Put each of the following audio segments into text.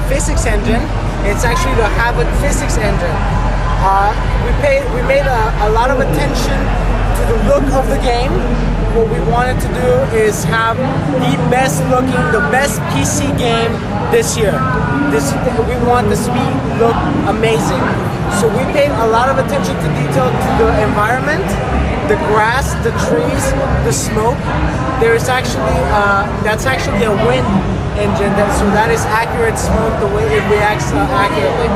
Physics engine. It's actually the Havoc physics engine. We made a lot of attention to the look of the game. What we wanted to do is have the best looking, the best PC game this year. We want this to look amazing. So we paid a lot of attention to detail to the environment, the grass, the trees, the smoke. There's actually that's actually a wind engine, so that is accurate smoke, the way it reacts accurately.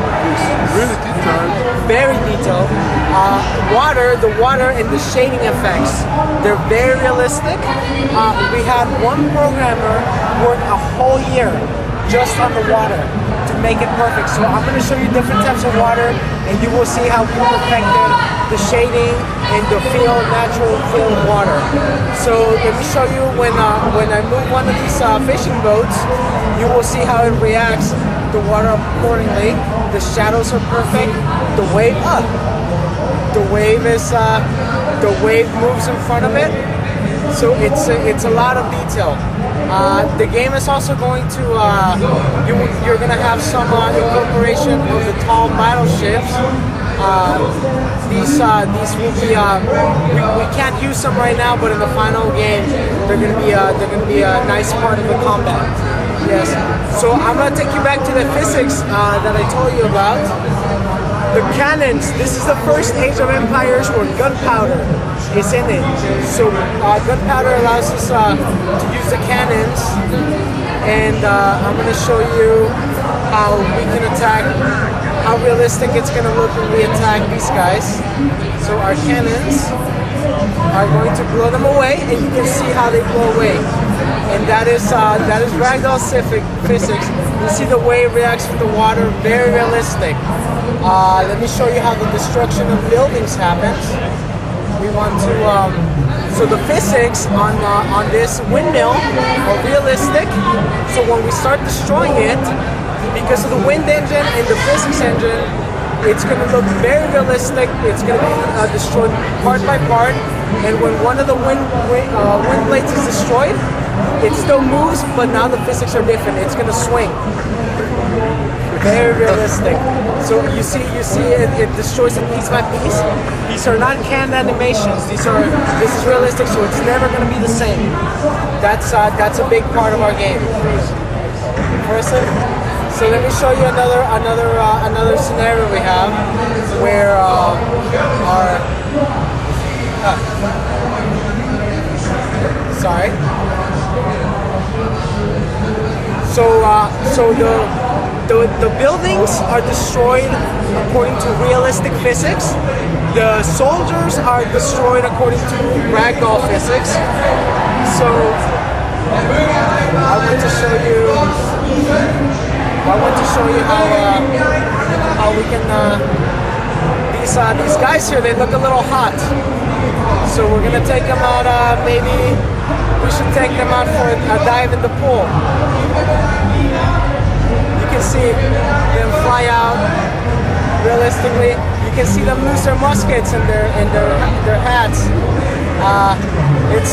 Really detailed. Very detailed. The water and the shading effects, they're very realistic. We had one programmer work a whole year just on the water to make it perfect. So I'm going to show you different types of water, and you will see how we perfected the shading and the natural feel of water. So let me show you when I move one of these fishing boats, you will see how it reacts the water accordingly. The shadows are perfect. The wave moves in front of it. So it's a lot of detail. The game is also going to you're going to have some incorporation of the tall battleships. These will be we can't use them right now, but in the final game they're going to be a nice part of the combat. Yes. So I'm going to take you back to the physics that I told you about. The cannons, this is the first Age of Empires where gunpowder is in it. So gunpowder allows us to use the cannons, and I'm going to show you how we can attack, how realistic it's going to look when we attack these guys. So our cannons are going to blow them away, and you can see how they blow away. And that is ragdoll physics. You see the way it reacts with the water, very realistic. Let me show you how the destruction of buildings happens. We want to, so the physics on this windmill are realistic. So when we start destroying it, because of the wind engine and the physics engine, it's going to look very realistic. It's going to be destroyed part by part. And when one of the wind blades is destroyed, it still moves, but now the physics are different. It's going to swing. Very realistic. So you see it destroys it piece by piece. These are not canned animations. This is realistic, so it's never going to be the same. That's a big part of our game. So let me show you another scenario we have where sorry. So the buildings are destroyed according to realistic physics. The soldiers are destroyed according to ragdoll physics. So I want to show you how we can. These guys here, they look a little hot. So we're gonna take them out. Maybe we should take them out for a dive in the pool. You can see them fly out realistically. You can see them lose their muskets and their hats. It's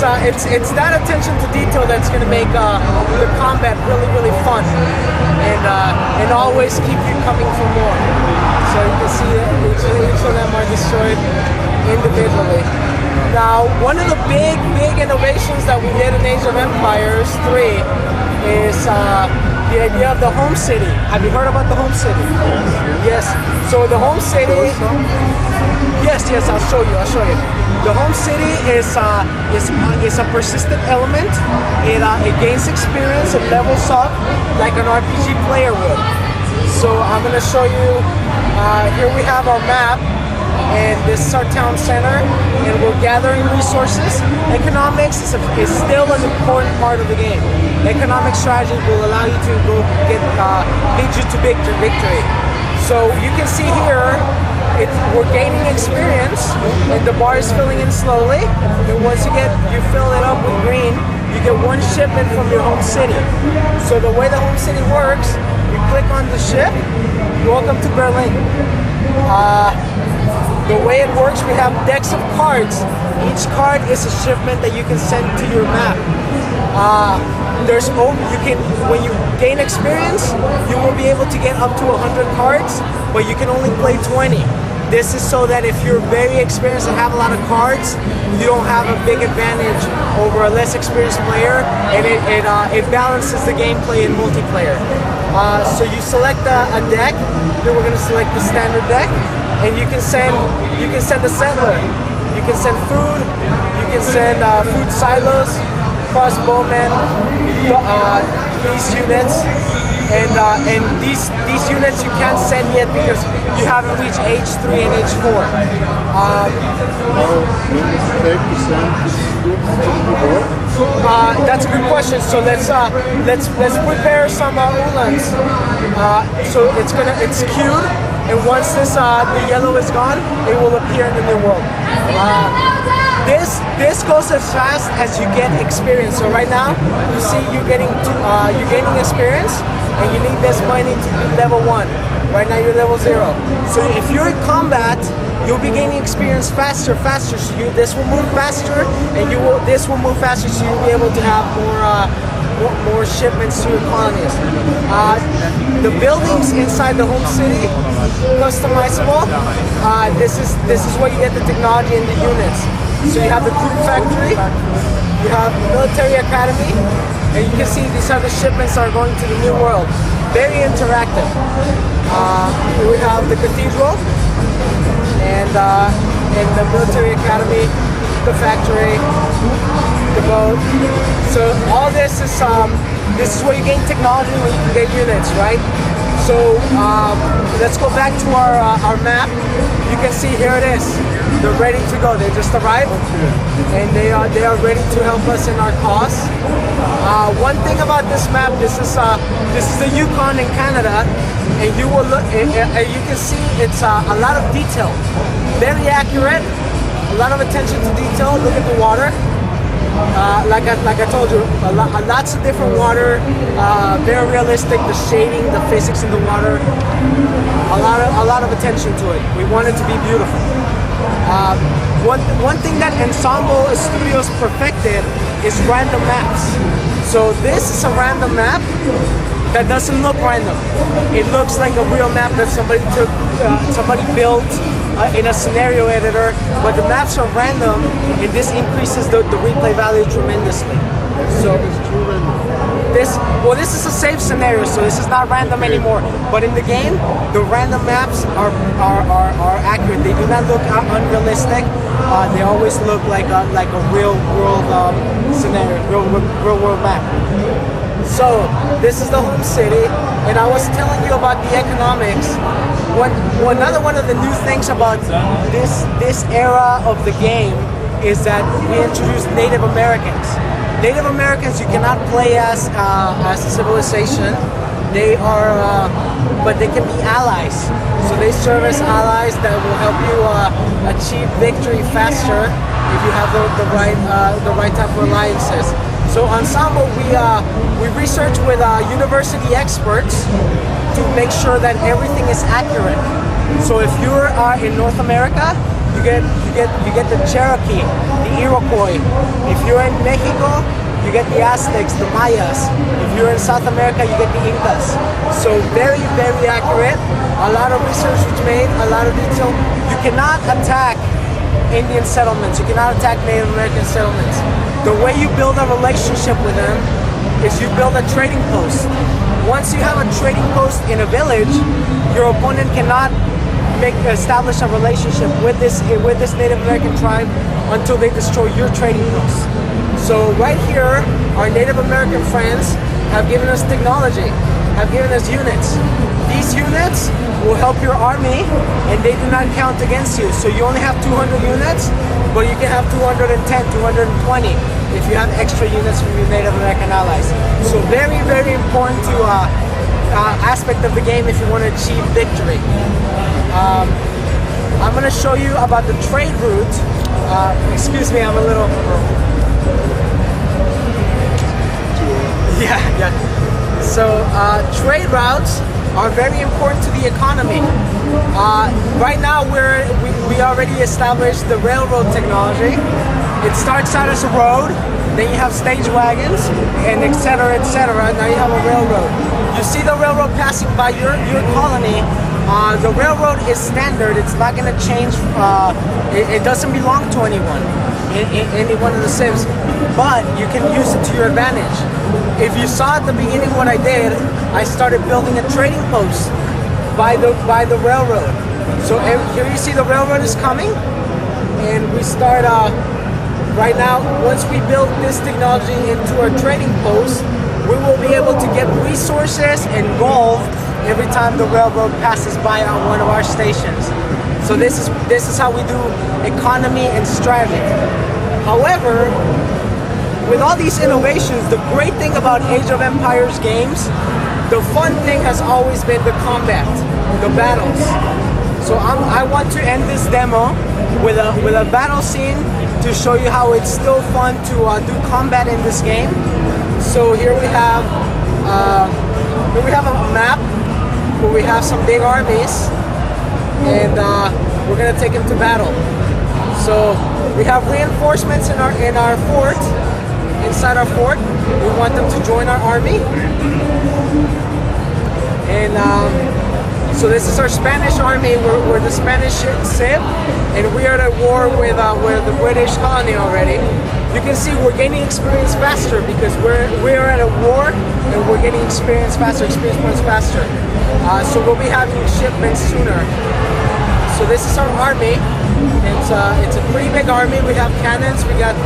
that attention to detail that's going to make the combat really fun, and always keep you coming for more. So you can see each of them are destroyed individually. Now, one of the big innovations that we did in Age of Empires 3 is the idea of the home city. Have you heard about the home city? Yes. So the home city. Yes. I'll show you. The home city is a persistent element. It gains experience. It levels up like an RPG player would. So I'm going to show you. Here we have our map. And this is our town center, and we're gathering resources. Economics is still an important part of the game. Economic strategy will allow you to lead you to victory. So you can see here, we're gaining experience, and the bar is filling in slowly. And once you fill it up with green, you get one shipment from your home city. So the way the home city works, you click on the ship. Welcome to Berlin. The way it works, we have decks of cards. Each card is a shipment that you can send to your map. When you gain experience, you will be able to get up to 100 cards, but you can only play 20. This is so that if you're very experienced and have a lot of cards, you don't have a big advantage over a less experienced player, and it balances the gameplay in multiplayer. So you select a deck. Here we're going to select the standard deck, and you can send a settler. You can send food. You can send food silos, crossbowmen, these units. And these units you can't send yet because you haven't reached age 3 and age 4. That's a good question. So let's prepare some uhlans. So it's queued, and once the yellow is gone, it will appear in the new world. This goes as fast as you get experience. So right now, you see you're gaining experience, and you need this money to be level 1. Right now you're level 0. So if you're in combat, you'll be gaining experience faster. So this will move faster, and this will move faster. So you'll be able to have more shipments to your colonies. The buildings inside the home city, customizable. This is where you get the technology and the units. So you have the crew factory, you have military academy, and you can see these other shipments are going to the new world. Very interactive. Here we have the cathedral, and the military academy, the factory, the boat. So all this is where you gain technology, where you can get units, right? So let's go back to our map. You can see here it is. They're ready to go. They just arrived, and they are ready to help us in our cause. One thing about this map, this is the Yukon in Canada, and you will look. You can see it's a lot of detail, very accurate, a lot of attention to detail. Look at the water. Like I told you, lots of different water, very realistic. The shading, the physics in the water, a lot of attention to it. We want it to be beautiful. One thing that Ensemble Studios perfected is random maps. So this is a random map that doesn't look random. It looks like a real map that somebody built in a scenario editor, but the maps are random, and this increases the replay value tremendously. So this is a safe scenario, so this is not random anymore. But in the game, the random maps are accurate. They do not look unrealistic. They always look like a real world scenario, real world map. So this is the home city, and I was telling you about the economics. Another one of the new things about this era of the game is that we introduced Native Americans. Native Americans you cannot play as a civilization. They are, but they can be allies. So they serve as allies that will help you achieve victory faster if you have the right type of alliances. So Ensemble, we research with university experts to make sure that everything is accurate. So if you're in North America, you get the Cherokee, the Iroquois. If you're in Mexico, you get the Aztecs, the Mayas. If you're in South America, you get the Incas. So very, very accurate. A lot of research was made, a lot of detail. You cannot attack Indian settlements. You cannot attack Native American settlements. The way you build a relationship with them is you build a trading post. Once you have a trading post in a village, your opponent cannot establish a relationship with this Native American tribe until they destroy your trading post. So right here, our Native American friends have given us technology, have given us units. These units will help your army, and they do not count against you. So you only have 200 units, but you can have 210, 220 if you have extra units from your Native American allies. So very, very important to aspect of the game if you want to achieve victory. I'm going to show you about the trade route. Excuse me, I'm a little... Yeah. So trade routes are very important to the economy. Right now, we already established the railroad technology. It starts out as a road, then you have stage wagons, and etc., etc. Now you have a railroad. You see the railroad passing by your colony. The railroad is standard. It's not going to change. It doesn't belong to anyone, any one of the civs. But you can use it to your advantage. If you saw at the beginning what I did, I started building a trading post by the railroad. So here you see the railroad is coming, and we start right now. Once we build this technology into our trading post, we will be able to get resources and gold every time the railroad passes by on one of our stations. So this is how we do economy and strategy. However, with all these innovations, the great thing about Age of Empires games, the fun thing has always been the combat, the battles. So I want to end this demo with a battle scene to show you how it's still fun to do combat in this game. So here we have a map where we have some big armies, and we're gonna take them to battle. So we have reinforcements in our fort. Inside our fort, we want them to join our army, and so this is our Spanish army. We're the Spanish civ, and we are at war with the British colony already. You can see we're gaining experience faster because we're at a war, and we're getting experience faster, experience points faster. So we'll be having shipments sooner. So this is our army. It's a pretty big army. We have cannons, we got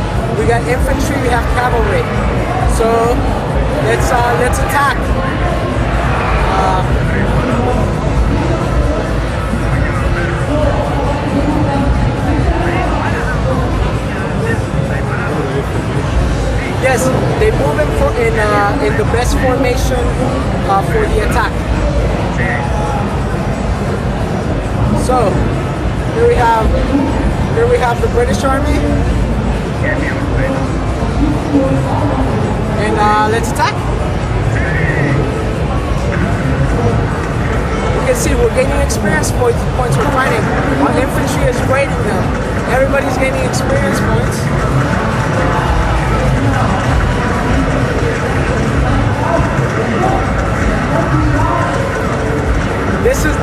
infantry, we have cavalry. So let's attack. Yes, they move in the best formation for the attack. So here we have the British Army, and let's attack. You can see we're gaining experience points for fighting. Our infantry is raiding them. Everybody's gaining experience points.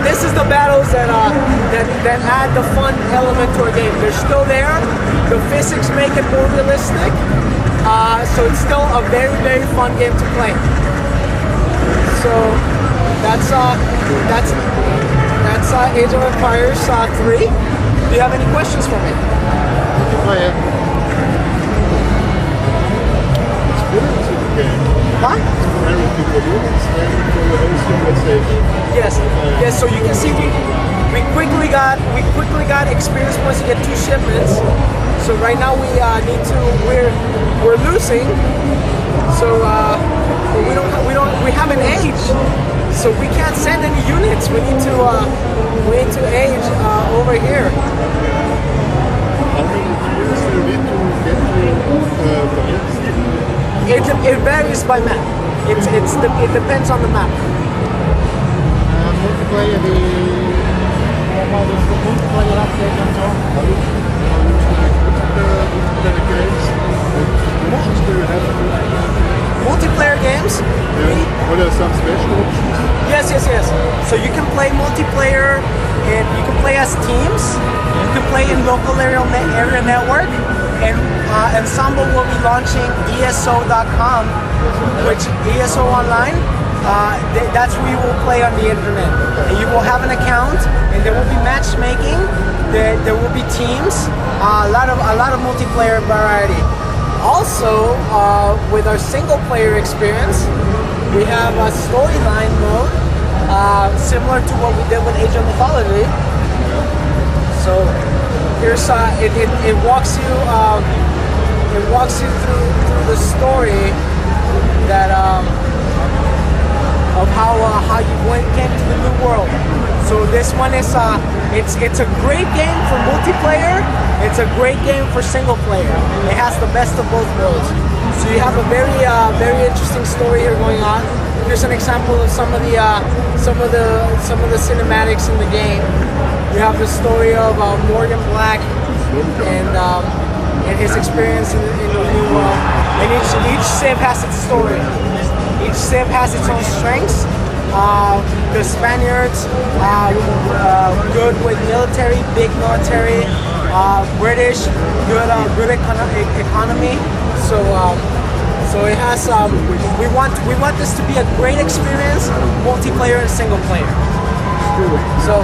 This is the battles that add the fun element to our game. They're still there. The physics make it more realistic. So it's still a very, very fun game to play. So that's Age of Empires 3. Do you have any questions for me? Huh? Yes. So you can see we quickly got experience points to get 2 shipments. So right now we're losing. So we haven't aged. So we can't send any units. We need to age over here. How many years do you need to get to It varies by map. It depends on the map. Multiplayer, multiplayer update and so on. Multiplayer games? What are some special options? Yes. So you can play multiplayer, and you can play as teams. You can play in local area network, and Ensemble will be launching ESO.com, which ESO Online. That's where you will play on the internet. And you will have an account, and there will be matchmaking. There will be teams. A lot of multiplayer variety. Also, with our single player experience, we have a storyline mode, similar to what we did with Age of Mythology. So here's it walks you through the story that of how you came to the new world. So this one is it's a great game for multiplayer. It's a great game for single player. It has the best of both worlds. So you have a very interesting story here going on. here's an example of some of the cinematics in the game. You have the story of Morgan Black and his experience in the new world. And each civ has its story. Each civ has its own strengths. The Spaniards, good with military, big military. British, good economy. So it has. We want this to be a great experience, multiplayer and single player. So